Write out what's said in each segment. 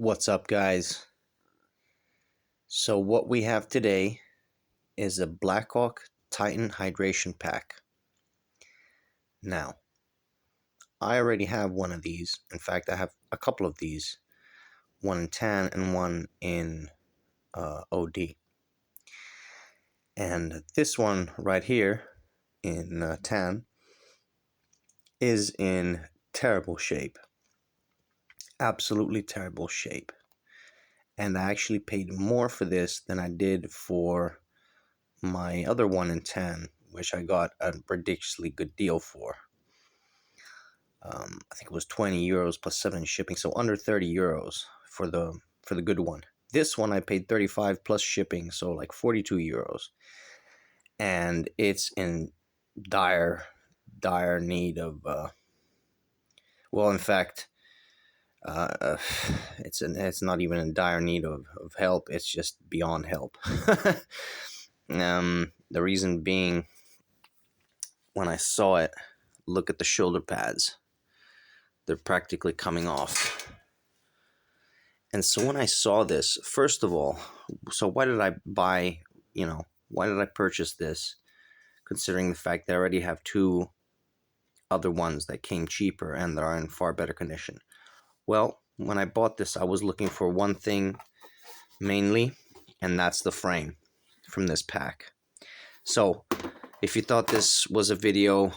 What's up, guys? So what we have today is a Blackhawk Titan Hydration Pack. Now, I already have one of these. In fact, I have a couple of these. One in tan and one in OD. And this one right here in tan is in terrible shape. Absolutely terrible shape. And I actually paid more for this than I did for my other one in tan, which I got a ridiculously good deal for. I think it was 20 euros plus 7 shipping, so under 30 euros for the good one. This one I paid 35 plus shipping, so like 42 euros. And it's in dire need of well, in fact, it's not even in dire need of help. It's just beyond help. The reason being, when I saw it, look at the shoulder pads. They're practically coming off. And so when I saw this, first of all, so why did I buy, why did I purchase this, considering the fact that I already have two other ones that came cheaper and that are in far better condition? Well, when I bought this, I was looking for one thing mainly, and that's the frame from this pack. So if you thought this was a video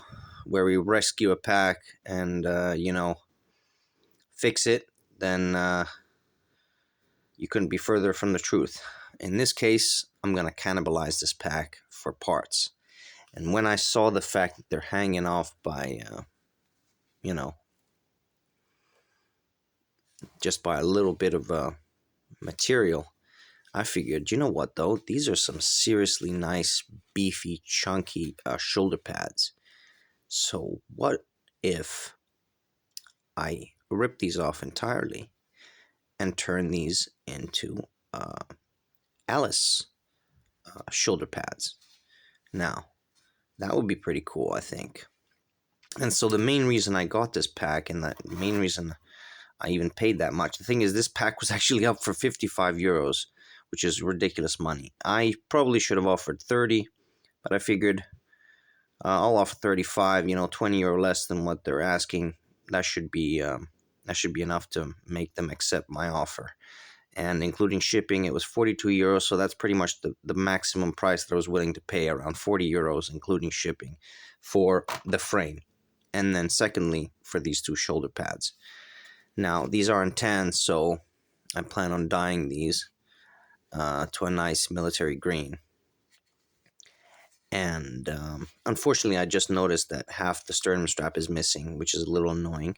where we rescue a pack and, fix it, then you couldn't be further from the truth. In this case, I'm going to cannibalize this pack for parts. And when I saw the fact that they're hanging off by, just by a little bit of material, I figured, you know what though? These are some seriously nice, beefy, chunky shoulder pads. So what if I rip these off entirely and turn these into Alice shoulder pads? Now, that would be pretty cool, I think. And so the main reason I got this pack, and the main reason I even paid that much, the thing is, this pack was actually up for 55 euros, which is ridiculous money. I probably should have offered 30, but I figured I'll offer 35, 20 euro less than what they're asking. That should be enough to make them accept my offer. And including shipping, it was 42 euros, so that's pretty much the maximum price that I was willing to pay, around 40 euros, including shipping, for the frame. And then secondly, for these two shoulder pads. Now, these are in tan, so I plan on dyeing these to a nice military green. And unfortunately, I just noticed that half the sternum strap is missing, which is a little annoying.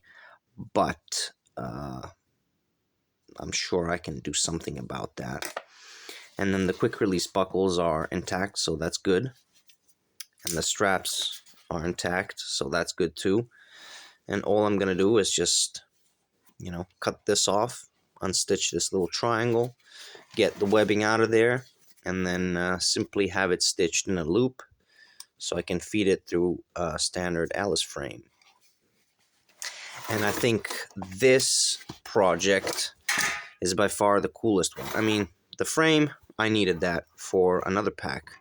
But I'm sure I can do something about that. And then the quick release buckles are intact, so that's good. And the straps are intact, so that's good too. And all I'm going to do is just, cut this off, unstitch this little triangle, get the webbing out of there, and then simply have it stitched in a loop so I can feed it through a standard Alice frame. And I think this project is by far the coolest one. I mean, the frame, I needed that for another pack,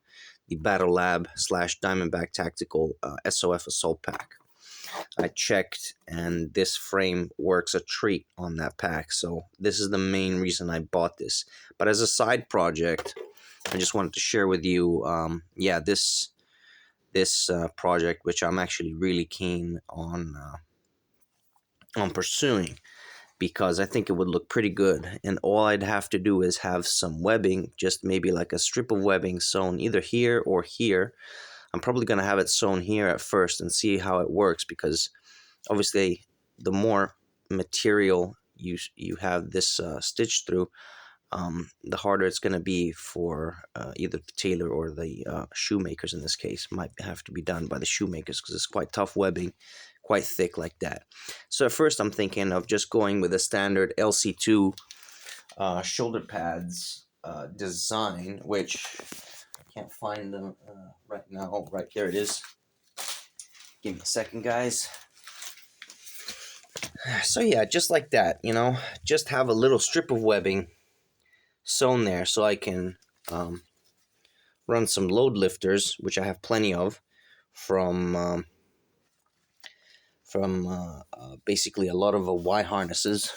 the Battle Lab / Diamondback Tactical SOF Assault Pack. I checked, and this frame works a treat on that pack, so this is the main reason I bought this. But as a side project, I just wanted to share with you, this project, which I'm actually really keen on pursuing, because I think it would look pretty good. And all I'd have to do is have some webbing, just maybe like a strip of webbing sewn either here or here. I'm probably going to have it sewn here at first and see how it works, because obviously the more material you have this stitched through, the harder it's going to be for either the tailor or the shoemakers. In this case, might have to be done by the shoemakers, because it's quite tough webbing, quite thick like that. So at first I'm thinking of just going with a standard LC2 shoulder pads design, which I can't find them right now. Oh, right there it is. Give me a second, guys. So yeah, just like that, just have a little strip of webbing sewn there so I can um, run some load lifters, which I have plenty of, from basically a lot of Y harnesses.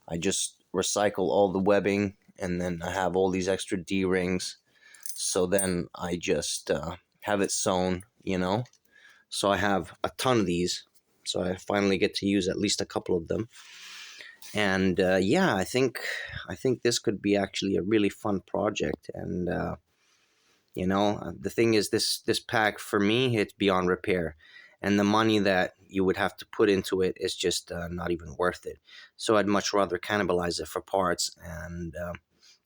I just recycle all the webbing, and then I have all these extra D rings. So then I just have it sewn. So I have a ton of these. So I finally get to use at least a couple of them. And yeah, I think this could be actually a really fun project. And the thing is, this pack for me, it's beyond repair, and the money that you would have to put into it is just not even worth it. So I'd much rather cannibalize it for parts and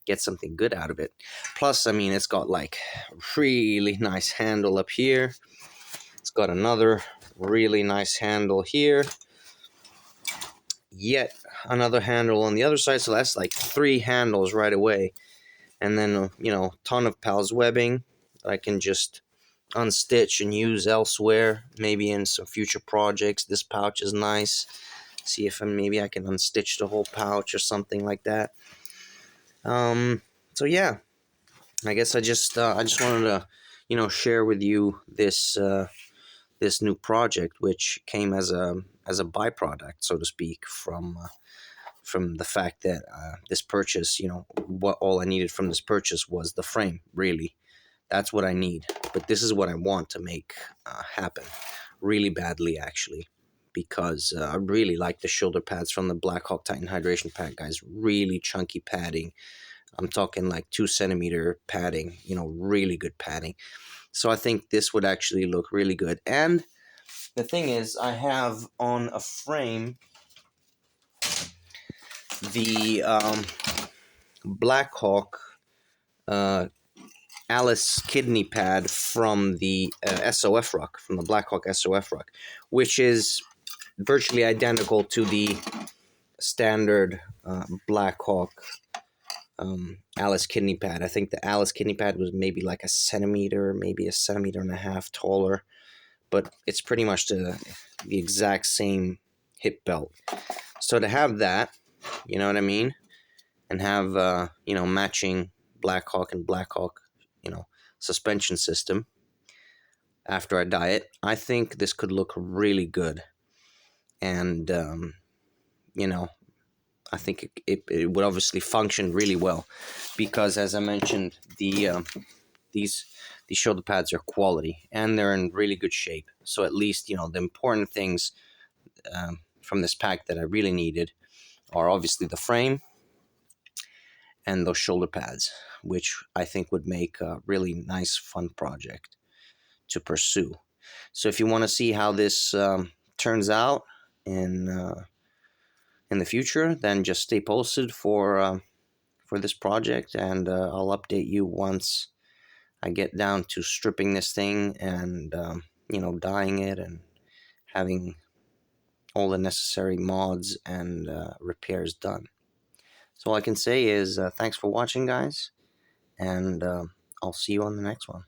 get something good out of it. Plus, I mean, it's got like really nice handle up here. It's got another really nice handle here. Yet another handle on the other side. So that's like 3 handles right away. And then, ton of pals webbing that I can just unstitch and use elsewhere, maybe in some future projects. This pouch is nice. See if maybe I can unstitch the whole pouch or something like that. So yeah, I guess I just wanted to, share with you this new project, which came as a byproduct, so to speak, from the fact that this purchase, what all I needed from this purchase was the frame. Really, that's what I need. But this is what I want to make happen, really badly, actually, because I really like the shoulder pads from the Blackhawk Titan Hydration Pack, guys. Really chunky padding. I'm talking like 2 centimeter padding, really good padding. So I think this would actually look really good. And the thing is, I have on a frame the Blackhawk Alice kidney pad from the SOF ruck, from the Blackhawk SOF ruck, which is virtually identical to the standard Blackhawk Alice kidney pad. I think the Alice kidney pad was maybe like a centimeter, maybe a centimeter and a half taller, but it's pretty much the exact same hip belt. So to have that, you know what I mean, and have matching Blackhawk and Blackhawk, suspension system after I dye it, I think this could look really good. And I think it would obviously function really well, because as I mentioned, these shoulder pads are quality and they're in really good shape. So at least the important things from this pack that I really needed are obviously the frame and those shoulder pads, which I think would make a really nice, fun project to pursue. So if you want to see how this turns out in the future, then just stay posted for this project, and I'll update you once I get down to stripping this thing and dyeing it and having all the necessary mods and repairs done. So all I can say is thanks for watching, guys, and I'll see you on the next one.